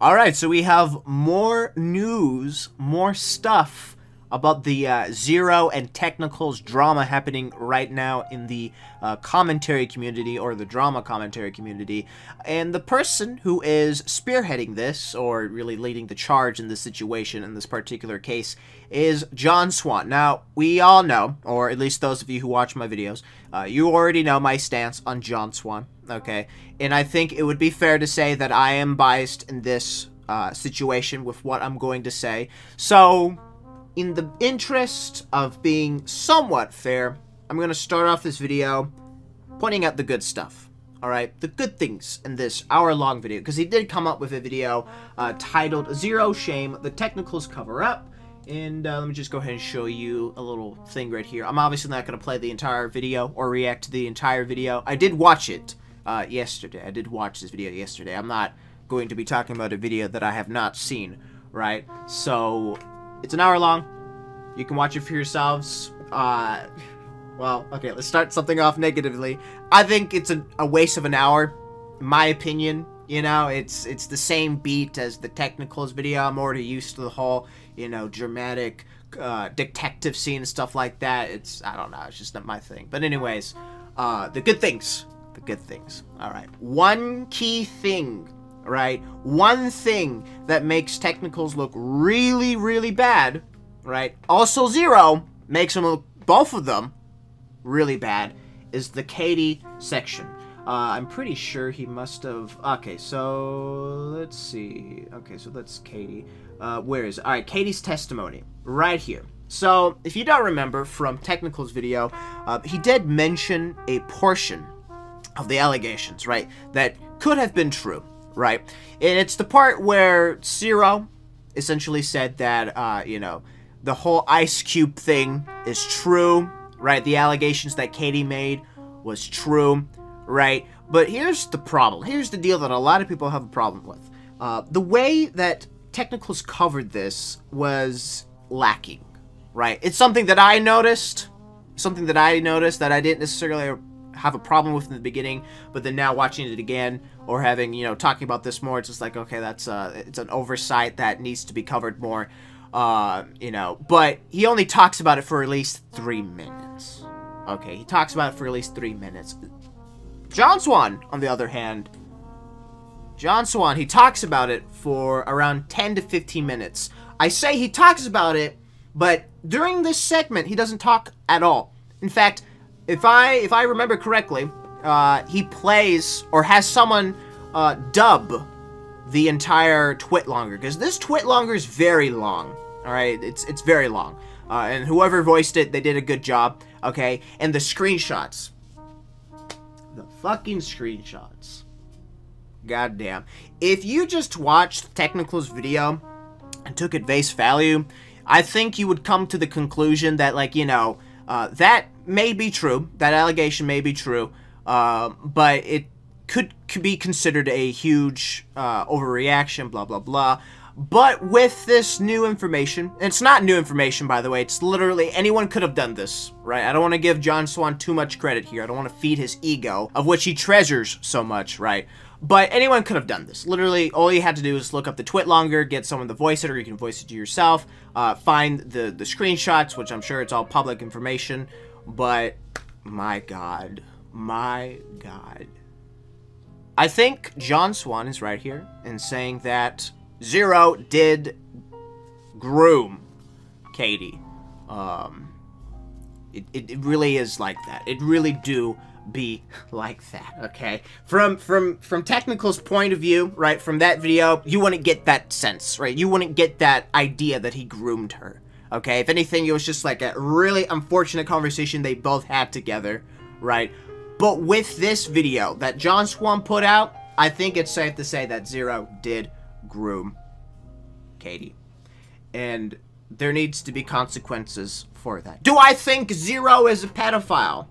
Alright, so we have more news, more stuff about the Zero and Technicals drama happening right now in the commentary community, or the drama commentary community. And the person who is spearheading this, or really leading the charge in this situation, in this particular case, is John Swan. Now, we all know, or at least those of you who watch my videos, you already know my stance on John Swan, okay? And I think it would be fair to say that I am biased in this situation with what I'm going to say. So, in the interest of being somewhat fair, I'm going to start off this video pointing out the good stuff. Alright, the good things in this hour-long video, because he did come up with a video titled Zero Shame, the Technicals Cover-Up. And let me just go ahead and show you a little thing right here. I'm obviously not going to play the entire video or react to the entire video. I did watch it yesterday. I did watch this video yesterday. I'm not going to be talking about a video that I have not seen, right? So, it's an hour long. You can watch it for yourselves. Well, okay, let's start something off negatively. I think it's a waste of an hour, in my opinion. You know, it's the same beat as the Technicals video. I'm already used to the whole, you know, dramatic detective scene and stuff like that. I don't know, it's just not my thing. But anyways, the good things. The good things. Alright, one key thing, right? One thing that makes Technicals look really, really bad, right? Also Zero makes them look, both of them, really bad, is the Katie section. I'm pretty sure he must have... Okay, so... Let's see. Okay, so that's Katie. Where is it? Alright, Katie's testimony. Right here. So, if you don't remember from Technical's video, he did mention a portion of the allegations, right? That could have been true, right? And it's the part where Zero essentially said that, you know, the whole Ice Cube thing is true, right? The allegations that Katie made was true, right? But here's the problem. Here's the deal that a lot of people have a problem with. The way that Technicals covered this was lacking, right? It's something that I noticed. Something that I noticed that I didn't necessarily have a problem with in the beginning, but then now watching it again, or having, you know, talking about this more, it's just like, okay, that's, it's an oversight that needs to be covered more, you know, but he only talks about it for at least 3 minutes. Okay, he talks about it for at least 3 minutes. John Swan, on the other hand, John Swan, he talks about it for around 10 to 15 minutes. I say he talks about it, but during this segment, he doesn't talk at all. In fact, if I remember correctly, he plays, or has someone dub the entire twitlonger, because this twitlonger is very long. Alright, it's very long. And whoever voiced it, they did a good job, okay? And the screenshots. The fucking screenshots. Goddamn. If you just watched Technical's video and took it face value, I think you would come to the conclusion that, like, you know, that may be true. That allegation may be true. But it could be considered a huge overreaction, blah, blah, blah. But with this new information, and it's not new information, by the way, it's literally, anyone could have done this, right? I don't want to give John Swan too much credit here. I don't want to feed his ego, of which he treasures so much, right? But anyone could have done this. Literally, all you had to do is look up the twitlonger, get someone to voice it, or you can voice it to yourself, find the screenshots, which I'm sure it's all public information, but my God. My God. I think John Swan is right here in saying that Zero did groom Katie. It really is like that. It really do be like that, okay? From Technical's point of view, right, from that video, you wouldn't get that sense, right? You wouldn't get that idea that he groomed her, okay? If anything, it was just like a really unfortunate conversation they both had together, right? But with this video that John Swan put out, I think it's safe to say that Zero did groom Katie. And there needs to be consequences for that. Do I think Zero is a pedophile?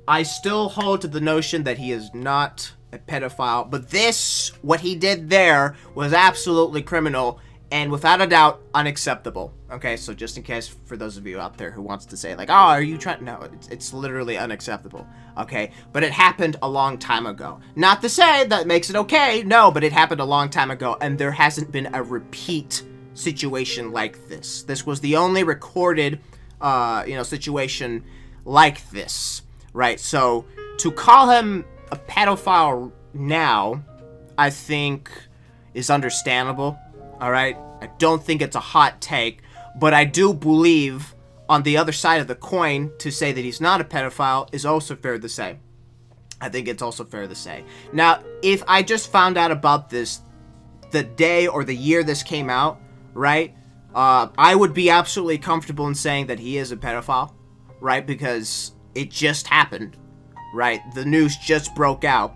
I still hold to the notion that he is not a pedophile, but this, what he did there, was absolutely criminal, and without a doubt, unacceptable. Okay, so just in case for those of you out there who wants to say like, oh, are you trying? No, it's literally unacceptable. Okay, but it happened a long time ago. Not to say that makes it okay. No, but it happened a long time ago, and there hasn't been a repeat situation like this. This was the only recorded, situation like this, right? So to call him a pedophile now, I think is understandable. All right, I don't think it's a hot take, but I do believe on the other side of the coin to say that he's not a pedophile is also fair to say. I think it's also fair to say. Now, if I just found out about this the day or the year this came out, right, I would be absolutely comfortable in saying that he is a pedophile, right, because it just happened, right? The news just broke out.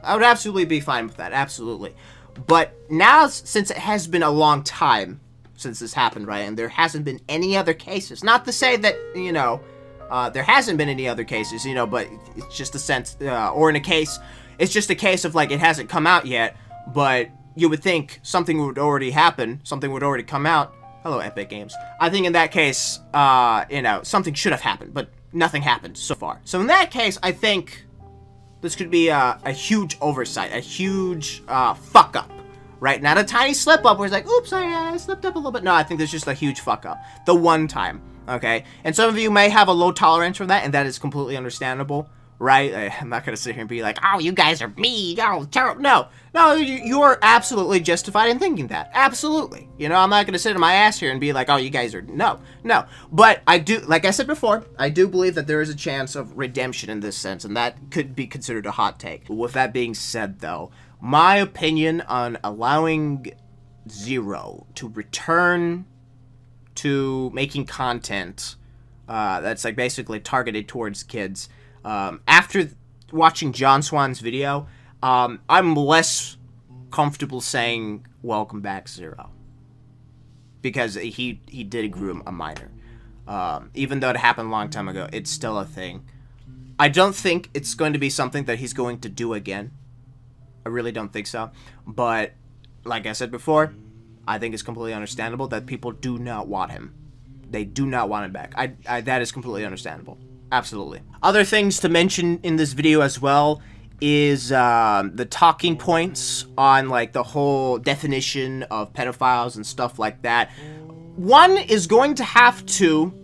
I would absolutely be fine with that, absolutely. But now, since it has been a long time since this happened, right, and there hasn't been any other cases, not to say that, there hasn't been any other cases, but it's just a sense, or in a case, it's just a case of, like, it hasn't come out yet, but you would think something would already happen, something would already come out. Hello, Epic Games. I think in that case, something should have happened, but nothing happened so far. So in that case, I think this could be a huge oversight, a huge fuck-up, right? Not a tiny slip-up where it's like, oops, I slipped up a little bit. No, I think there's just a huge fuck-up. The one time, okay? And some of you may have a low tolerance for that, and that is completely understandable, right? I'm not going to sit here and be like, oh, you guys are mean, oh, terrible. No, you are absolutely justified in thinking that. Absolutely. I'm not going to sit on my ass here and be like, oh, you guys are, no. But I do, like I said before, I do believe that there is a chance of redemption in this sense, and that could be considered a hot take. With that being said, though, my opinion on allowing Zero to return to making content that's like basically targeted towards kids, after watching John Swan's video, I'm less comfortable saying welcome back Zero, because he did groom a minor. Even though it happened a long time ago, it's still a thing. I don't think it's going to be something that he's going to do again. I really don't think so. But like I said before, I think it's completely understandable that people do not want him. They do not want him back. That is completely understandable. Absolutely. Other things to mention in this video as well is the talking points on like the whole definition of pedophiles and stuff like that. One is going to have to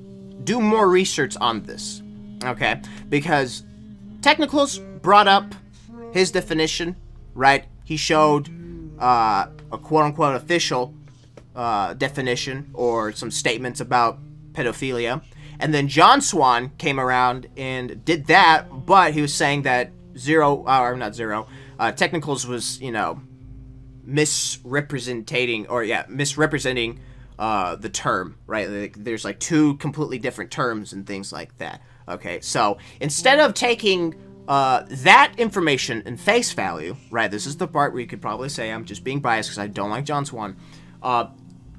do more research on this, okay? Because Technicals brought up his definition, right? He showed a quote-unquote official definition or some statements about pedophilia. And then John Swan came around and did that, but he was saying that Technicals was, misrepresenting the term, right? Like, there's like two completely different terms and things like that. Okay, so instead of taking that information in face value, right? This is the part where you could probably say I'm just being biased because I don't like John Swan. But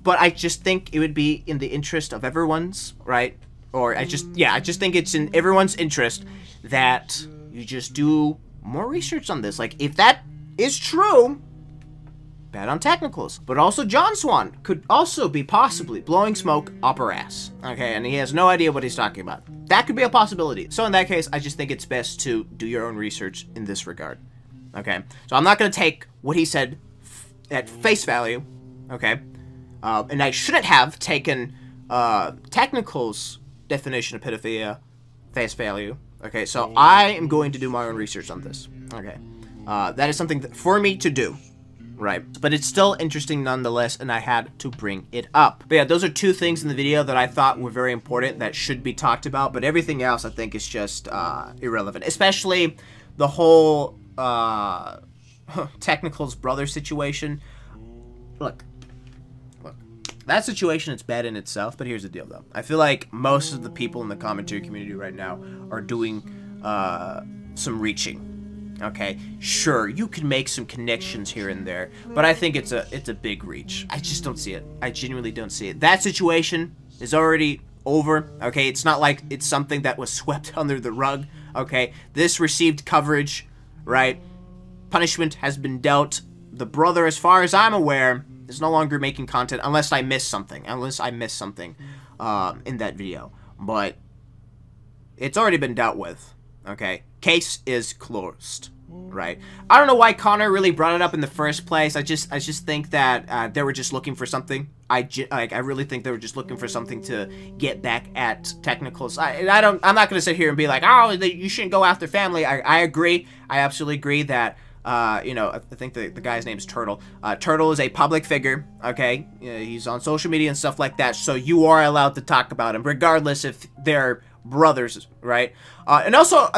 I just think it would be in the interest of everyone's, right? Or I just think it's in everyone's interest that you just do more research on this. Like, if that is true, bad on Technicals. But also John Swan could also be possibly blowing smoke up her ass. Okay, and he has no idea what he's talking about. That could be a possibility. So in that case, I just think it's best to do your own research in this regard. Okay, so I'm not going to take what he said at face value. Okay, and I shouldn't have taken Technicals' definition of pedophilia face value. Okay, so I am going to do my own research on this. Okay, that is something for me to do. Right, but it's still interesting nonetheless, and I had to bring it up. But yeah, those are two things in the video that I thought were very important that should be talked about, but everything else I think is just irrelevant. Especially the whole Technicals brother situation. Look, that situation is bad in itself, but here's the deal though. I feel like most of the people in the commentary community right now are doing some reaching. Okay, sure, you can make some connections here and there, but I think it's a big reach. I just don't see it. I genuinely don't see it. That situation is already over. Okay, it's not like it's something that was swept under the rug. Okay, this received coverage, right? Punishment has been dealt. The brother, as far as I'm aware, is no longer making content unless I miss something. In that video. But it's already been dealt with. Okay? Case is closed. Right? I don't know why Connor really brought it up in the first place. I just think that they were just looking for something. I really think they were just looking for something to get back at Technicals. I'm not gonna sit here and be like, oh, you shouldn't go after family. I agree. I absolutely agree that you know, I think the guy's name is Turtle. Turtle is a public figure, okay? He's on social media and stuff like that, so you are allowed to talk about him, regardless if they're brothers, right? And also,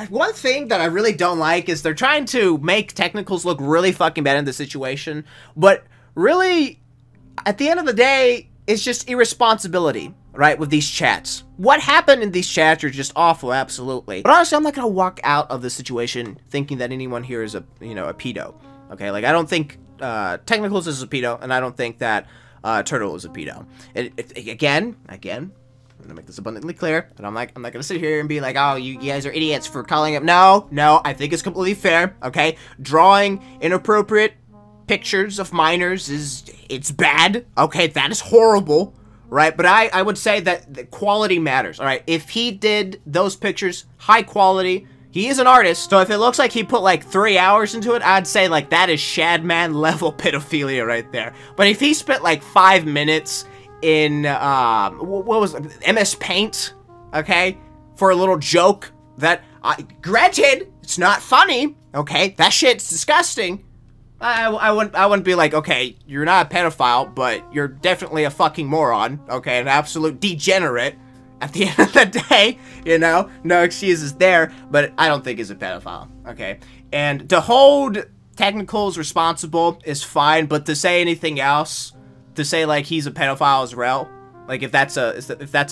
one thing that I really don't like is they're trying to make Technicals look really fucking bad in the situation, but really, at the end of the day, it's just irresponsibility, right, with these chats. What happened in these chats are just awful, absolutely. But honestly, I'm not gonna walk out of the situation thinking that anyone here is a, you know, a pedo, okay? Like, I don't think Technicals is a pedo, and I don't think that Turtle is a pedo. Again, I'm gonna make this abundantly clear, and I'm not gonna sit here and be like, oh, you guys are idiots for calling him. No, I think it's completely fair, okay? Drawing inappropriate pictures of minors it's bad, okay? That is horrible, right? But I would say that the quality matters, all right? If he did those pictures high quality, he is an artist, so if it looks like he put like 3 hours into it, I'd say like that is Shadman level pedophilia right there. But if he spent like 5 minutes in what was it? MS Paint, okay, for a little joke that, granted, it's not funny, okay, that shit's disgusting. I wouldn't be like, okay, you're not a pedophile, but you're definitely a fucking moron, okay, an absolute degenerate. At the end of the day, you know, no excuses there, but I don't think he's a pedophile, okay? And to hold Technicals responsible is fine, but to say anything else, to say like he's a pedophile as well, like if that's a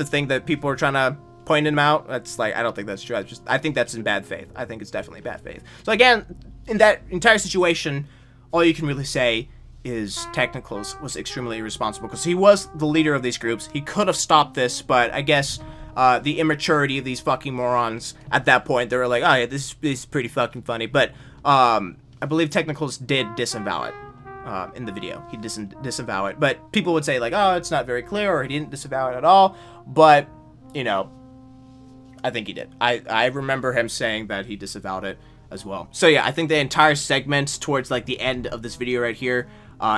thing that people are trying to point him out, that's like, I don't think that's true. I think that's in bad faith. I think it's definitely bad faith. So again, in that entire situation, all you can really say is Technicals was extremely irresponsible because he was the leader of these groups. He could have stopped this, but I guess the immaturity of these fucking morons at that point, they were like, oh yeah, this is pretty fucking funny. But I believe Technicals did disavow it. In the video, he disavow it, but people would say like, oh, it's not very clear, or he didn't disavow it at all, but, you know, I think he did. I remember him saying that he disavowed it as well. So yeah, I think the entire segment towards like the end of this video right here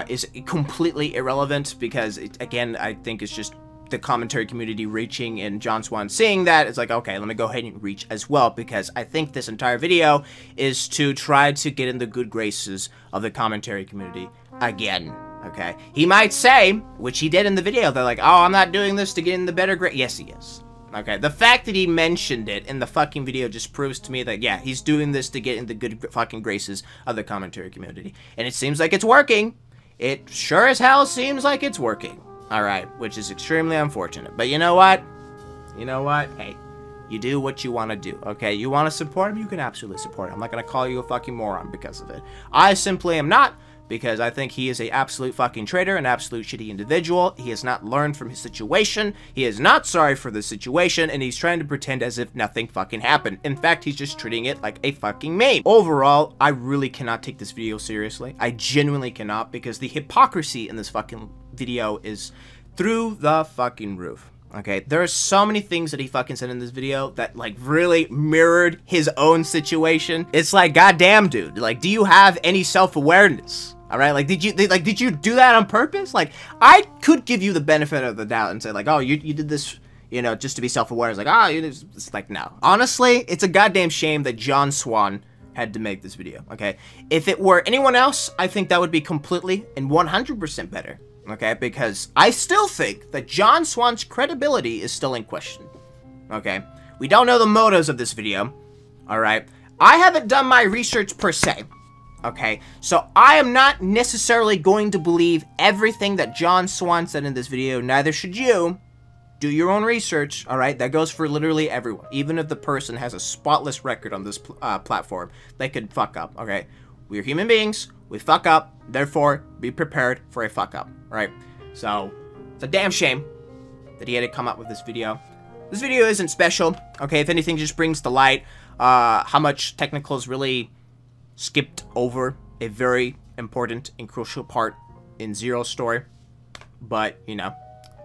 is completely irrelevant, because again, I think it's just the commentary community reaching, and John Swan seeing that, it's like, okay, let me go ahead and reach as well, because I think this entire video is to try to get in the good graces of the commentary community again, okay? He might say, which he did in the video, they're like, oh, I'm not doing this to get in the better grade. Yes, he is. Okay, the fact that he mentioned it in the fucking video just proves to me that, yeah, he's doing this to get in the good fucking graces of the commentary community. And it seems like it's working. It sure as hell seems like it's working. Alright, which is extremely unfortunate. But you know what? You know what? Hey, you do what you want to do, okay? You want to support him? You can absolutely support him. I'm not going to call you a fucking moron because of it. I simply am not, because I think he is an absolute fucking traitor, an absolute shitty individual. He has not learned from his situation. He is not sorry for the situation, and he's trying to pretend as if nothing fucking happened. In fact, he's just treating it like a fucking meme. Overall, I really cannot take this video seriously. I genuinely cannot, because the hypocrisy in this fucking video is through the fucking roof. Okay, there are so many things that he fucking said in this video that like really mirrored his own situation. It's like, goddamn, dude, like, do you have any self-awareness? All right, like, did you do that on purpose? Like, I could give you the benefit of the doubt and say like, oh, you did this, you know, just to be self-aware. It's like, ah, oh, it's like, no. Honestly, it's a goddamn shame that John Swan had to make this video. Okay, if it were anyone else, I think that would be completely and 100% better. Okay, because I still think that John Swan's credibility is still in question. Okay, we don't know the motives of this video. Alright, I haven't done my research per se. Okay, so I am not necessarily going to believe everything that John Swan said in this video. Neither should you. Do your own research, alright? That goes for literally everyone. Even if the person has a spotless record on this platform, they could fuck up, okay? We're human beings. We fuck up, therefore, be prepared for a fuck up, right? So, it's a damn shame that he had to come up with this video. This video isn't special, okay? If anything, just brings to light how much Technicals really skipped over a very important and crucial part in Zero's story. But, you know,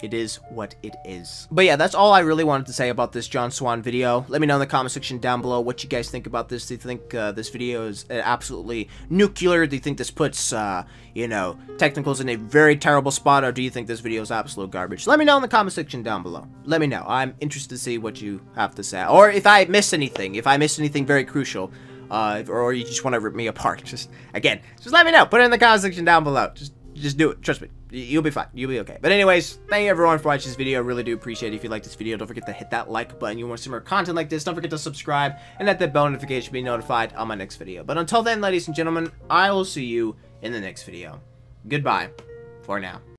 it is what it is. But yeah, that's all I really wanted to say about this John Swan video. Let me know in the comment section down below what you guys think about this. Do you think this video is absolutely nuclear? Do you think this puts, you know, technicals in a very terrible spot? Or do you think this video is absolute garbage? Let me know in the comment section down below. Let me know. I'm interested to see what you have to say. Or if I missed anything. If I missed anything very crucial. Or you just want to rip me apart. Just let me know. Put it in the comment section down below. Just do it. Trust me. You'll be fine. You'll be okay. But anyways, thank you everyone for watching this video. I really do appreciate it. If you like this video, don't forget to hit that like button. You want to see more content like this, don't forget to subscribe and hit that bell notification to be notified on my next video. But until then, ladies and gentlemen, I will see you in the next video. Goodbye for now.